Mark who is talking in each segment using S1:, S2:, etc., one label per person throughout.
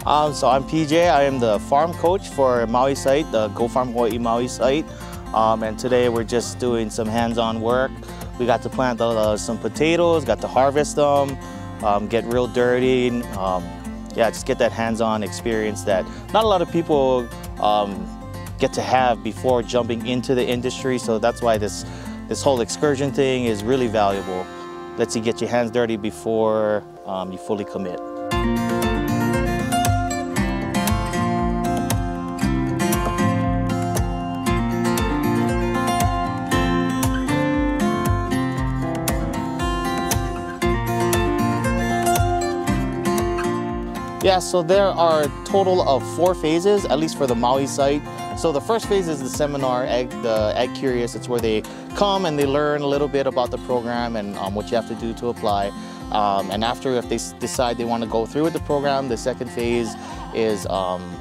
S1: So I'm PJ. I am the farm coach for Maui site, the GoFarm Hawaii Maui site. And today we're just doing some hands-on work. We got to plant some potatoes, got to harvest them, get real dirty. Yeah, just get that hands-on experience that not a lot of people get to have before jumping into the industry. So that's why this whole excursion thing is really valuable. Lets you get your hands dirty before you fully commit. Yeah, so there are a total of 4 phases, at least for the Maui site. So the first phase is the seminar, the Ag Curious. It's where they come and they learn a little bit about the program and what you have to do to apply. And after, if they decide they want to go through with the program, the second phase is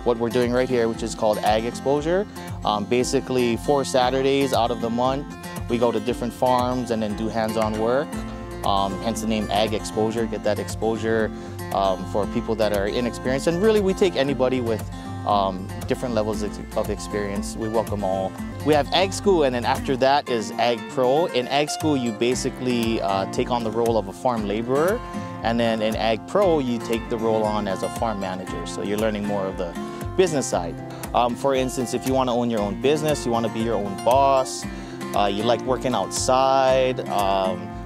S1: what we're doing right here, which is called Ag Exposure. Basically, 4 Saturdays out of the month, we go to different farms and then do hands-on work. Hence the name Ag Exposure, get that exposure for people that are inexperienced. And really, we take anybody with different levels of experience. We welcome all. We have Ag School, and then after that is Ag Pro. In Ag School, you basically take on the role of a farm laborer. And then in Ag Pro, you take the role on as a farm manager. So you're learning more of the business side. For instance, if you want to own your own business, you want to be your own boss, you like working outside,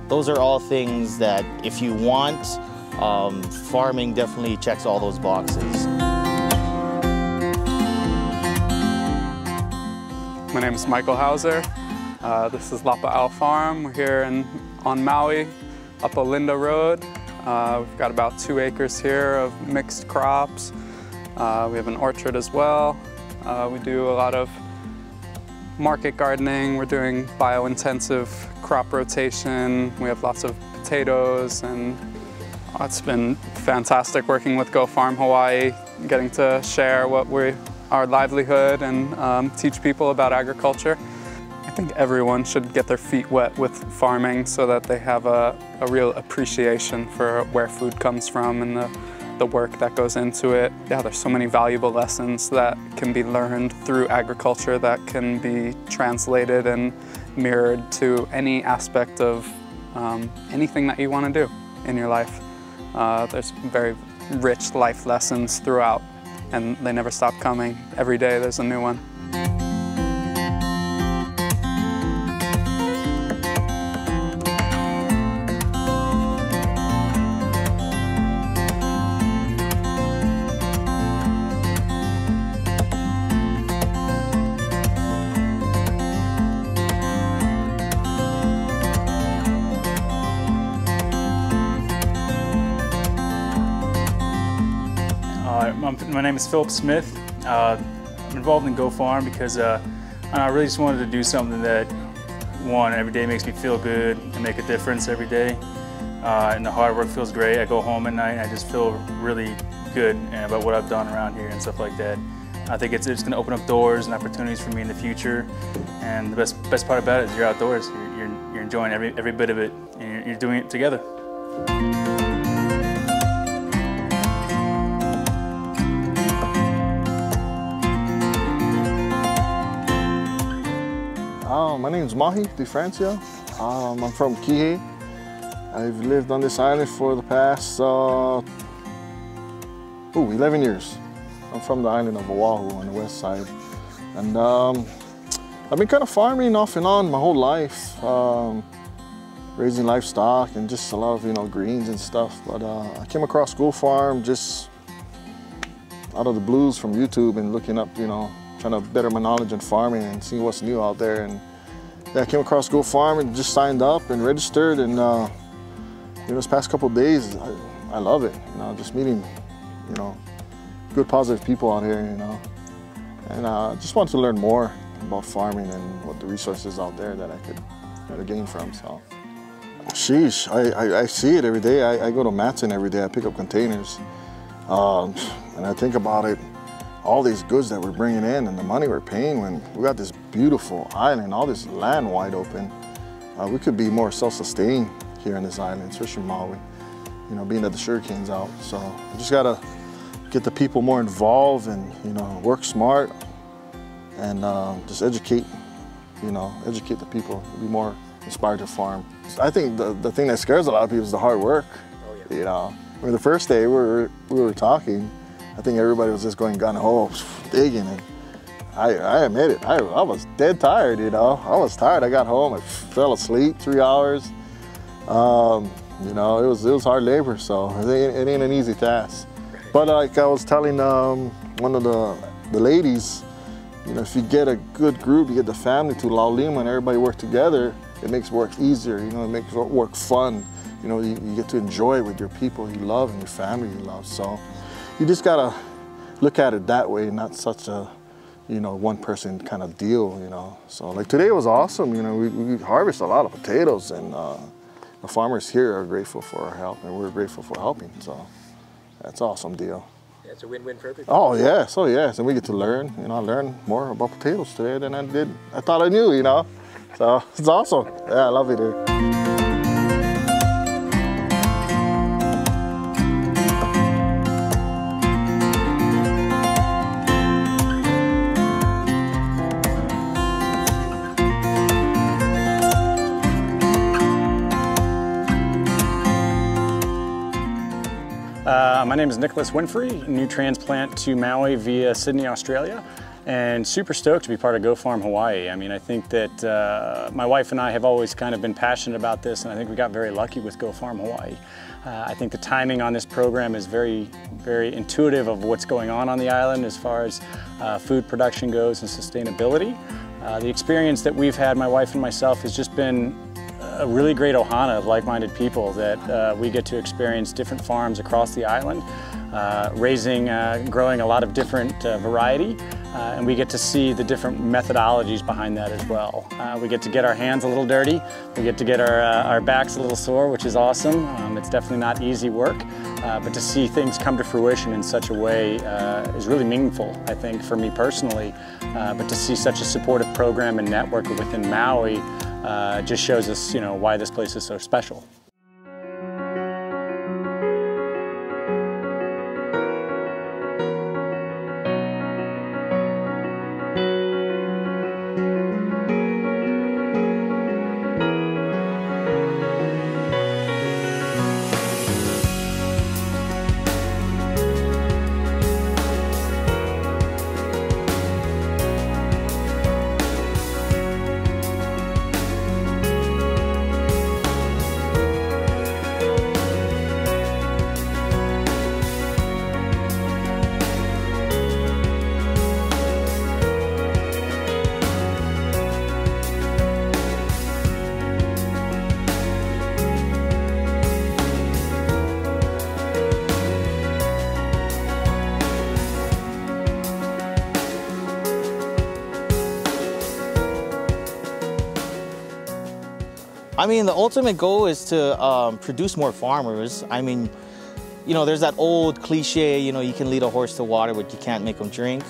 S1: those are all things that if you want, farming definitely checks all those boxes.
S2: My name is Michael Hauser. This is Lapa'au Farm. We're here on Maui, up Olinda Road. We've got about 2 acres here of mixed crops. We have an orchard as well. We do a lot of market gardening. We're doing bio-intensive crop rotation. We have lots of potatoes, and it's been fantastic working with GoFarm Hawaii, getting to share our livelihood and teach people about agriculture. I think everyone should get their feet wet with farming so that they have a real appreciation for where food comes from and the work that goes into it. Yeah, there's so many valuable lessons that can be learned through agriculture that can be translated and mirrored to any aspect of anything that you want to do in your life. There's very rich life lessons throughout, and they never stop coming. Every day there's a new one.
S3: My name is Philip Smith. I'm involved in GoFarm because I really just wanted to do something that, one, every day makes me feel good and make a difference every day. And the hard work feels great. I go home at night and I just feel really good about what I've done around here and stuff like that. I think it's going to open up doors and opportunities for me in the future. And the best part about it is you're outdoors. You're enjoying every bit of it, and you're doing it together.
S4: My name is Mahi DeFrancia. I'm from Keokea. I've lived on this island for the past 11 years. I'm from the island of Oahu on the west side. And I've been kind of farming off and on my whole life, raising livestock and just a lot of greens and stuff. But I came across GoFarm just out of the blues from YouTube and looking up, trying to better my knowledge in farming and seeing what's new out there. And yeah, I came across GoFarm and just signed up and registered. And this past couple of days, I love it. Just meeting, good, positive people out here. And I just wanted to learn more about farming and what the resources out there that I could gain from. So, sheesh, I see it every day. I go to Matson every day. I pick up containers, and I think about it. All these goods that we're bringing in and the money we're paying when we got this beautiful island, all this land wide open. We could be more self-sustained here on this island, especially Maui, being that the sugarcane's out. So we just gotta get the people more involved and, you know, work smart and just educate, you know, educate the people, be more inspired to farm. I think the thing that scares a lot of people is the hard work. Oh, yeah. You know, I mean, the first day we were talking, I think everybody was just going gung-ho, digging, and I admit it, I was dead tired, you know. I was tired. I got home, I fell asleep 3 hours. You know, it was hard labor, so it ain't an easy task. But like I was telling one of the ladies, you know, if you get a good group, you get the family to Laulima and everybody work together, it makes work easier, you know, it makes work fun. You know, you get to enjoy it with your people you love and your family you love. So you just gotta look at it that way, not such a, you know, one person kind of deal, you know. So like today was awesome, you know, we harvest a lot of potatoes, and the farmers here are grateful for our help, and we're grateful for helping, so that's an awesome deal.
S5: Yeah, it's a win-win for everybody.
S4: Oh yes, oh yes, and we get to learn, you know, I learned more about potatoes today than I thought I knew, you know. So it's awesome. Yeah, I love it here.
S3: My name is Nicholas Winfrey, new transplant to Maui via Sydney, Australia, and super stoked to be part of GoFarm Hawaii. I mean, I think that my wife and I have always kind of been passionate about this, and I think we got very lucky with GoFarm Hawaii. I think the timing on this program is very, very intuitive of what's going on the island as far as food production goes and sustainability. The experience that we've had, my wife and myself, has just been a really great ohana of like-minded people that we get to experience different farms across the island, growing a lot of different variety, and we get to see the different methodologies behind that as well. We get to get our hands a little dirty, we get to get our backs a little sore, which is awesome. It's definitely not easy work, but to see things come to fruition in such a way is really meaningful, I think, for me personally. But to see such a supportive program and network within Maui just shows us, you know, why this place is so special.
S1: I mean, the ultimate goal is to produce more farmers. I mean, you know, there's that old cliche, you know, you can lead a horse to water, but you can't make them drink.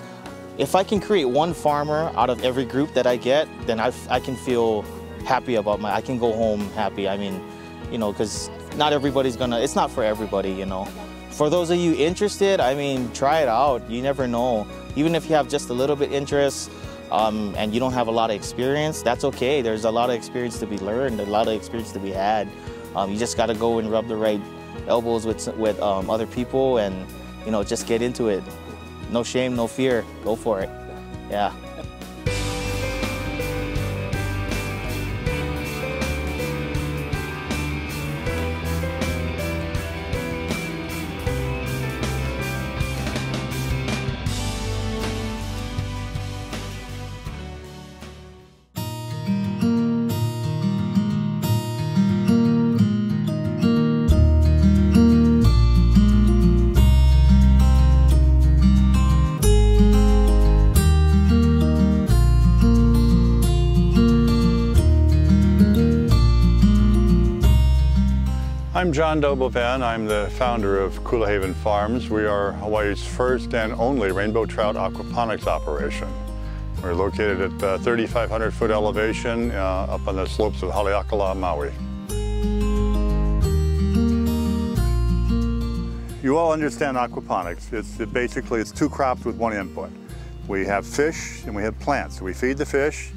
S1: If I can create one farmer out of every group that I get, then I can feel happy about I can go home happy. I mean, you know, because not everybody's gonna, it's not for everybody, you know. For those of you interested, I mean, try it out. You never know. Even if you have just a little bit interest, and you don't have a lot of experience, that's okay. There's a lot of experience to be learned, a lot of experience to be had. You just got to go and rub the right elbows with other people, and, you know, just get into it. No shame, no fear. Go for it. Yeah.
S6: I'm John Dobovan. I'm the founder of Kulahaven Farms. We are Hawaii's first and only rainbow trout aquaponics operation. We're located at 3,500 foot elevation up on the slopes of Haleakala, Maui. you all understand aquaponics. Basically it's 2 crops with 1 input. We have fish and we have plants. So we feed the fish,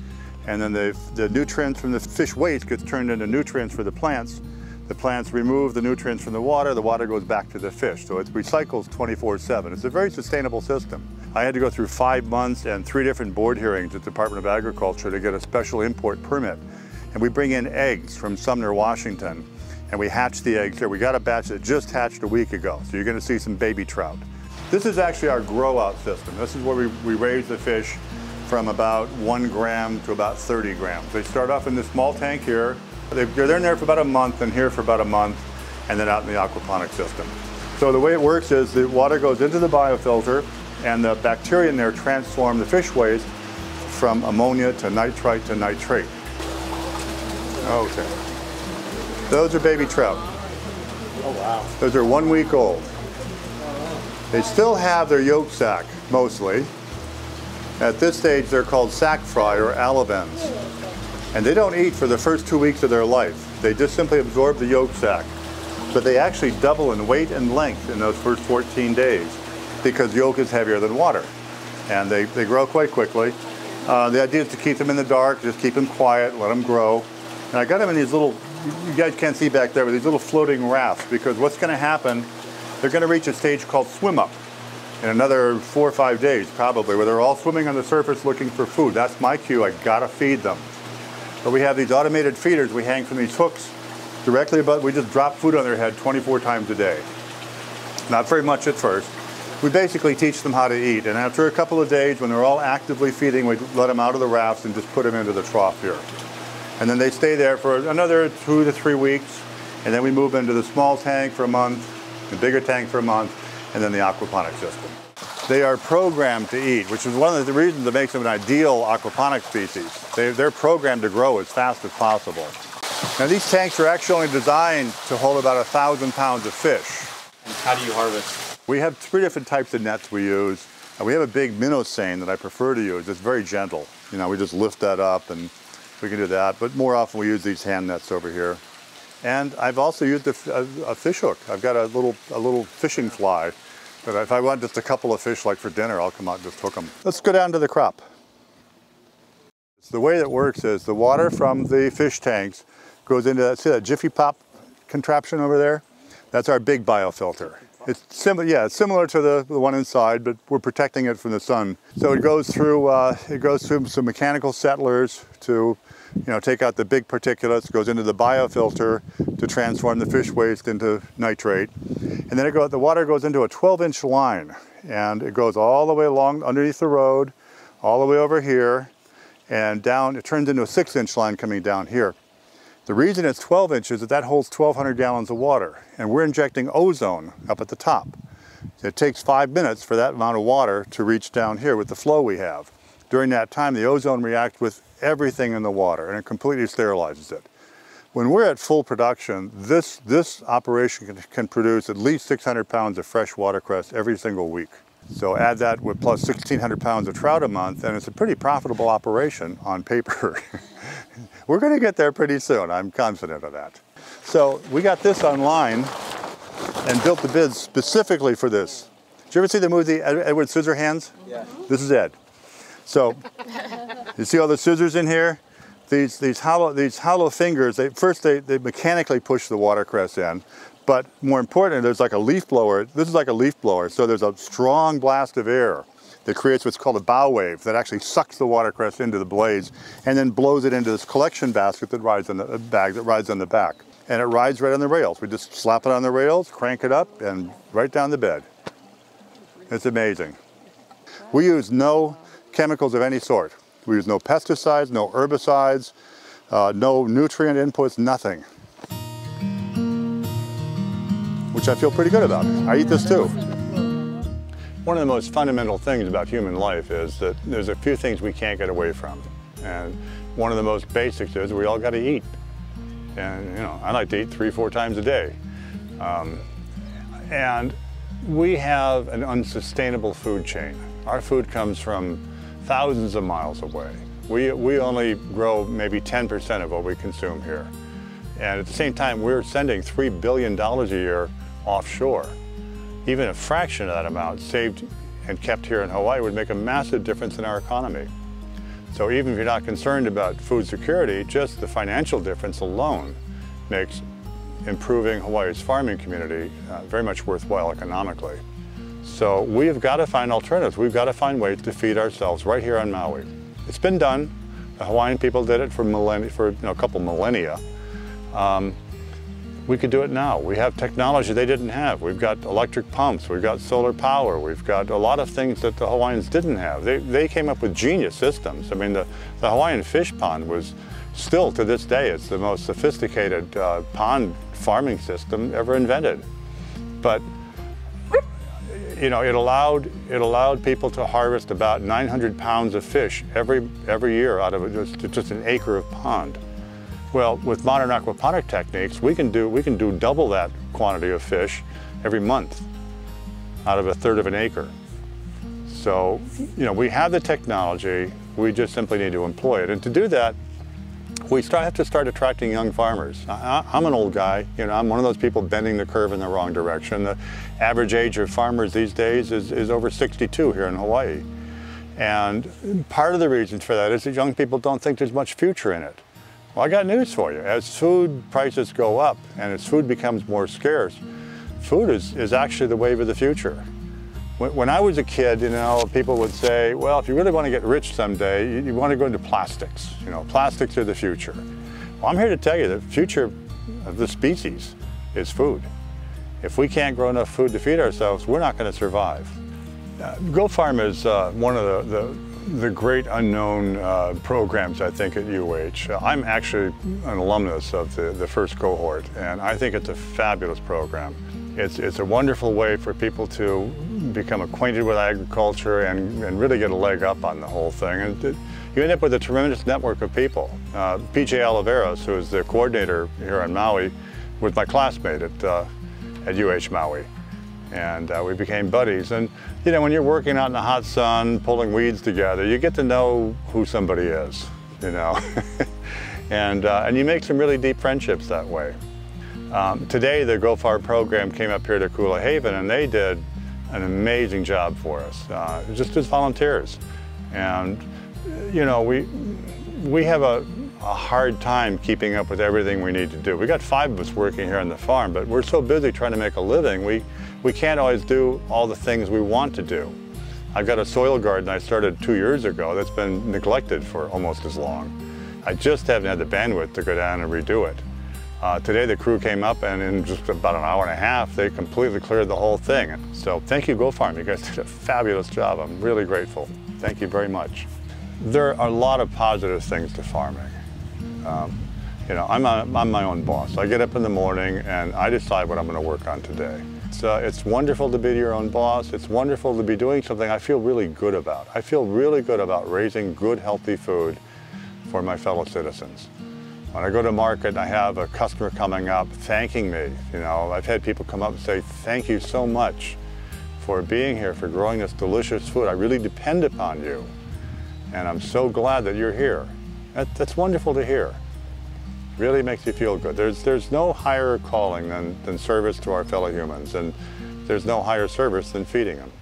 S6: and then the nutrients from the fish waste gets turned into nutrients for the plants. The plants remove the nutrients from the water goes back to the fish. So it recycles 24/7. It's a very sustainable system. I had to go through 5 months and 3 different board hearings at the Department of Agriculture to get a special import permit. And we bring in eggs from Sumner, Washington, and we hatch the eggs here. We got a batch that just hatched a week ago, so you're gonna see some baby trout. This is actually our grow out system. This is where we raise the fish from about 1 gram to about 30 grams. They start off in this small tank here. They're in there for about a month and here for about a month, and then out in the aquaponic system. So the way it works is the water goes into the biofilter, and the bacteria in there transform the fish waste from ammonia to nitrite to nitrate. Okay. Those are baby trout.
S1: Oh, wow.
S6: Those are 1 week old. They still have their yolk sac, mostly. At this stage, they're called sac fry or alevins. And they don't eat for the first 2 weeks of their life. They just simply absorb the yolk sac. But they actually double in weight and length in those first 14 days because yolk is heavier than water. And they grow quite quickly. The idea is to keep them in the dark, just keep them quiet, let them grow. And I got them in these little, you guys can't see back there, but these little floating rafts, because what's going to happen, they're going to reach a stage called swim up in another 4 or 5 days probably, where they're all swimming on the surface looking for food. That's my cue, I gotta feed them. But we have these automated feeders we hang from these hooks directly above, we just drop food on their head 24 times a day. Not very much at first. We basically teach them how to eat, and after a couple of days when they're all actively feeding, we let them out of the rafts and just put them into the trough here. And then they stay there for another 2 to 3 weeks, and then we move into the small tank for a month, the bigger tank for a month, and then the aquaponic system. They are programmed to eat, which is one of the reasons that makes them an ideal aquaponic species. They're programmed to grow as fast as possible. Now these tanks are actually designed to hold about 1,000 pounds of fish.
S1: And how do you harvest?
S6: We have 3 different types of nets we use. We have a big minnow seine that I prefer to use. It's very gentle. You know, we just lift that up and we can do that, but more often we use these hand nets over here. And I've also used a fish hook. I've got a little fishing fly, but if I want just a couple of fish like for dinner, I'll come out and just hook them. Let's go down to the crop. So the way that works is the water from the fish tanks goes into, see that Jiffy Pop contraption over there? That's our big biofilter. It's similar to the one inside, but we're protecting it from the sun. So it goes through some mechanical settlers to, take out the big particulates. It goes into the biofilter to transform the fish waste into nitrate, and then the water goes into a 12-inch line, and it goes all the way along underneath the road, all the way over here, and down. It turns into a 6-inch line coming down here. The reason it's 12 inches is that holds 1,200 gallons of water, and we're injecting ozone up at the top. It takes 5 minutes for that amount of water to reach down here with the flow we have. During that time, the ozone reacts with everything in the water, and it completely sterilizes it. When we're at full production, this operation can produce at least 600 pounds of fresh watercress every single week. So add that with plus 1,600 pounds of trout a month, and it's a pretty profitable operation on paper. We're going to get there pretty soon. I'm confident of that. So we got this online and built the bids specifically for this. Did you ever see the movie Edward Scissorhands? Yeah. This is Ed. So you see all the scissors in here? These hollow fingers, they mechanically push the watercress in. But more importantly, there's like a leaf blower. This is like a leaf blower. So there's a strong blast of air that creates what's called a bow wave that actually sucks the watercress into the blades and then blows it into this collection basket that rides on the bag that rides on the back. And it rides right on the rails. We just slap it on the rails, crank it up, and right down the bed. It's amazing. We use no chemicals of any sort. We use no pesticides, no herbicides, no nutrient inputs, nothing. Which I feel pretty good about. I eat this too. One of the most fundamental things about human life is that there's a few things we can't get away from. And one of the most basics is we all got to eat. And I like to eat 3-4 times a day. And we have an unsustainable food chain. Our food comes from thousands of miles away. We only grow maybe 10% of what we consume here. And at the same time, we're sending $3 billion a year offshore. even a fraction of that amount saved and kept here in Hawaii would make a massive difference in our economy. So even if you're not concerned about food security, just the financial difference alone makes improving Hawaii's farming community very much worthwhile economically. So we have got to find alternatives. We've got to find ways to feed ourselves right here on Maui. It's been done. The Hawaiian people did it for a couple millennia. We could do it now. We have technology they didn't have. We've got electric pumps, we've got solar power, we've got a lot of things that the Hawaiians didn't have. They came up with genius systems. I mean, the Hawaiian fish pond was still, to this day, it's the most sophisticated pond farming system ever invented. But you know, it allowed people to harvest about 900 pounds of fish every year out of just an acre of pond. Well, with modern aquaponic techniques, we can do double that quantity of fish every month out of a third of an acre. So, you know, we have the technology, we just simply need to employ it. And to do that, we have to start attracting young farmers. I'm an old guy, you know, I'm one of those people bending the curve in the wrong direction. The average age of farmers these days is over 62 here in Hawaii. And part of the reason for that is that young people don't think there's much future in it. Well, I got news for you. As food prices go up and as food becomes more scarce, food is actually the wave of the future. When I was a kid, you know, people would say, well, if you really want to get rich someday, you want to go into plastics. You know, plastics are the future. Well, I'm here to tell you the future of the species is food. If we can't grow enough food to feed ourselves, we're not going to survive. GoFarm is one of the great unknown programs, I think, at UH. I'm actually an alumnus of the first cohort, and I think it's a fabulous program. It's a wonderful way for people to become acquainted with agriculture and really get a leg up on the whole thing. And you end up with a tremendous network of people. PJ Oliveros, who is the coordinator here on Maui, was my classmate at UH Maui. And we became buddies. And you know, when you're working out in the hot sun, pulling weeds together, you get to know who somebody is, you know. and you make some really deep friendships that way. Today, the GoFarm program came up here to Kulahaven, and they did an amazing job for us, just as volunteers. And you know, we have a hard time keeping up with everything we need to do. We got 5 of us working here on the farm, but we're so busy trying to make a living, we can't always do all the things we want to do. I've got a soil garden I started 2 years ago that's been neglected for almost as long. I just haven't had the bandwidth to go down and redo it. Today the crew came up, and in just about an hour and a half, they completely cleared the whole thing. So thank you, GoFarm. You guys did a fabulous job. I'm really grateful. Thank you very much. There are a lot of positive things to farming. You know, I'm my own boss. I get up in the morning and I decide what I'm going to work on today. It's wonderful to be your own boss. It's wonderful to be doing something I feel really good about. I feel really good about raising good, healthy food for my fellow citizens. When I go to market, I have a customer coming up thanking me. You know, I've had people come up and say, thank you so much for being here, for growing this delicious food. I really depend upon you, and I'm so glad that you're here. That's wonderful to hear. Really makes you feel good. There's no higher calling than service to our fellow humans, and there's no higher service than feeding them.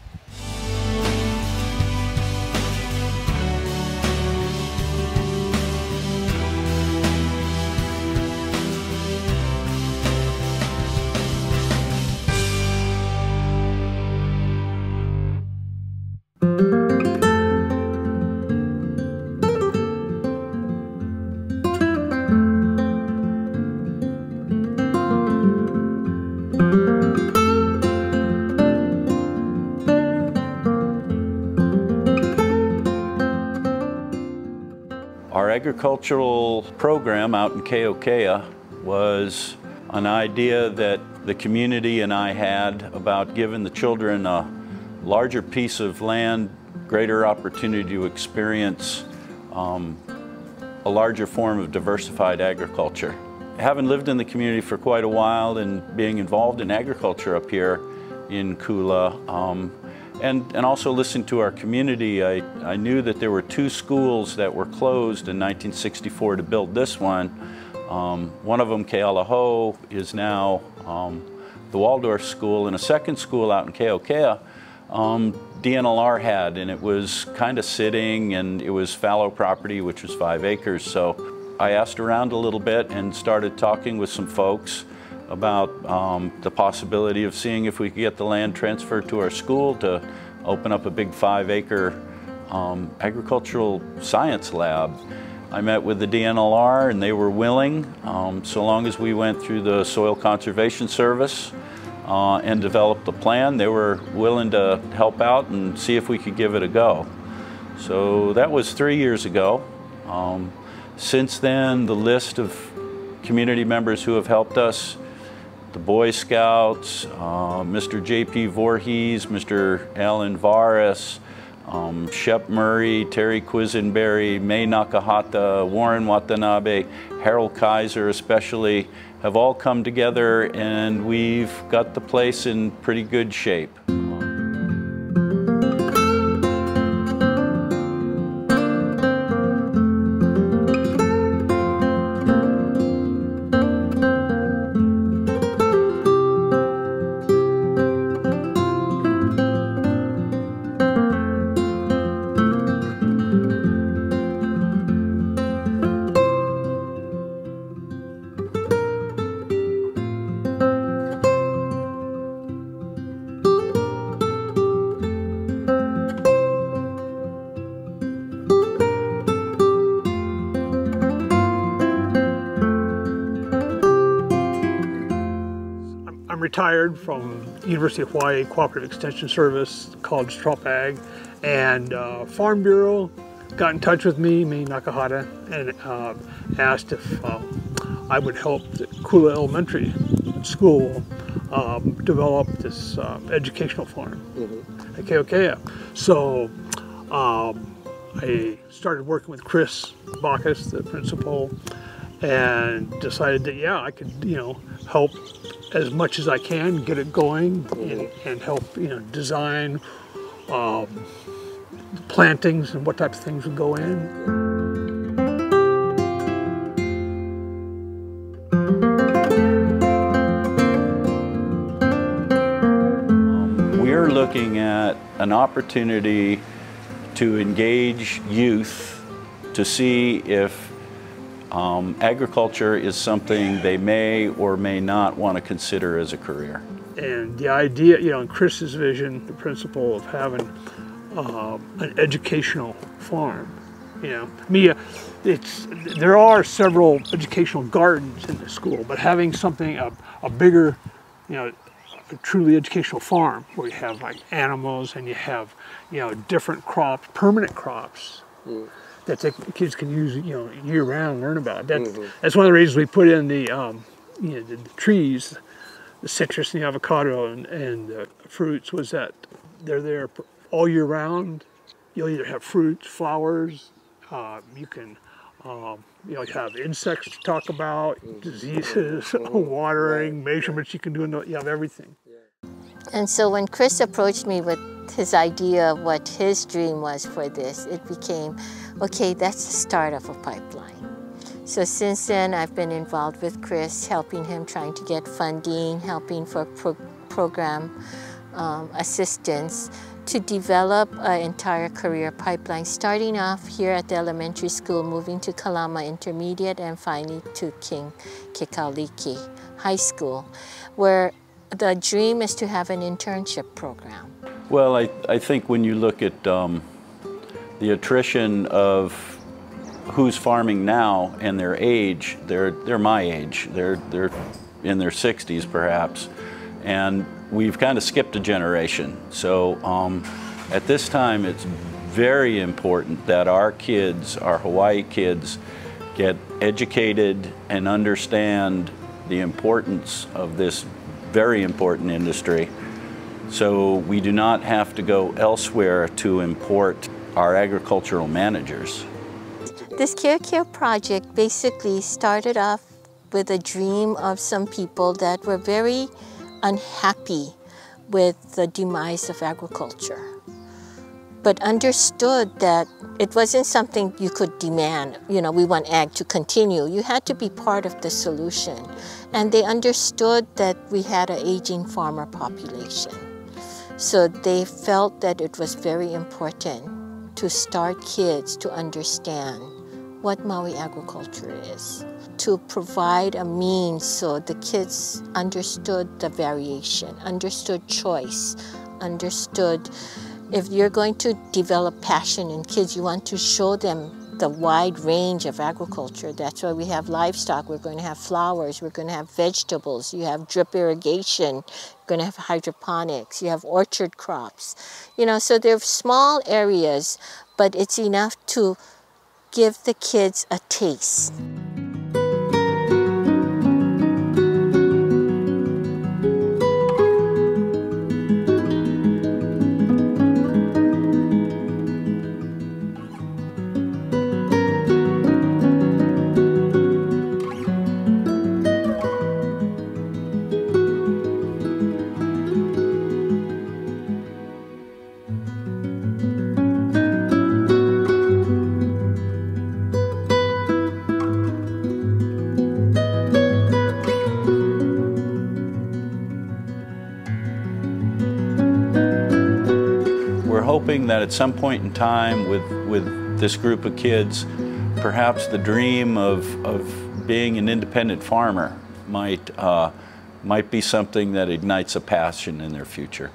S5: Our agricultural program out in Keokea was an idea that the community and I had about giving the children a larger piece of land, greater opportunity to experience a larger form of diversified agriculture. Having lived in the community for quite a while and being involved in agriculture up here in Kula, and also listening to our community, I knew that there were 2 schools that were closed in 1964 to build this one. One of them, Kealahou, is now the Waldorf school, and a second school out in Keokea, DNLR had, and it was kind of sitting, and it was fallow property, which was 5 acres. So I asked around a little bit and started talking with some folks about the possibility of seeing if we could get the land transferred to our school to open up a big 5-acre agricultural science lab. I met with the DNLR and they were willing, so long as we went through the Soil Conservation Service and developed a plan, they were willing to help out and see if we could give it a go. So that was 3 years ago. Since then, the list of community members who have helped us, the Boy Scouts, Mr. J.P. Voorhees, Mr. Alan Varis, Shep Murray, Terry Quisenberry, May Nakahata, Warren Watanabe, Harold Kaiser especially, have all come together, and we've got the place in pretty good shape.
S7: I'm retired from University of Hawaii Cooperative Extension Service, College Trout Ag, and Farm Bureau got in touch with me, May Nakahata, and asked if I would help the Kula Elementary School develop this educational farm at Keokea. So I started working with Chris Bachaus, the principal, and decided that, yeah, I could, help as much as I can, get it going, and help, design plantings and what types of things would go in.
S5: We're looking at an opportunity to engage youth to see if agriculture is something they may or may not want to consider as a career.
S7: And the idea, in Chris's vision, the principle of having an educational farm, there are several educational gardens in the school, but having something, a bigger, a truly educational farm where you have like animals and you have, different crops, permanent crops. That the kids can use, year-round, learn about. That's one of the reasons we put in the, the trees, the citrus and the avocado and the fruits, was that they're there all year round. You'll either have fruits, flowers, you can, have insects to talk about, diseases, watering, measurements you can do, you have everything.
S8: And so when Chris approached me with his idea of what his dream was for this, it became, okay, that's the start of a pipeline. So since then, I've been involved with Chris, helping him, trying to get funding, helping for program assistance to develop an entire career pipeline, starting off here at the elementary school, moving to Kalama Intermediate, and finally to King Kekaliki High School, where the dream is to have an internship program.
S5: Well, I think when you look at the attrition of who's farming now and their age, they're my age. They're in their 60s perhaps, and we've kind of skipped a generation. So at this time, it's very important that our kids, our Hawaii kids, get educated and understand the importance of this very important industry, so we do not have to go elsewhere to import our agricultural managers.
S8: This Keokea project basically started off with a dream of some people that were very unhappy with the demise of agriculture. but understood that it wasn't something you could demand, you know, we want ag to continue. You had to be part of the solution. And they understood that we had an aging farmer population. So they felt that it was very important to start kids to understand what Maui agriculture is, to provide a means so the kids understood the variation, understood choice, understood if you're going to develop passion in kids, you want to show them the wide range of agriculture. That's why we have livestock. We're going to have flowers. We're going to have vegetables. You have drip irrigation. You're going to have hydroponics. You have orchard crops. You know, so they're small areas, but it's enough to give the kids a taste.
S5: Hoping that at some point in time with this group of kids, perhaps the dream of being an independent farmer might be something that ignites a passion in their future.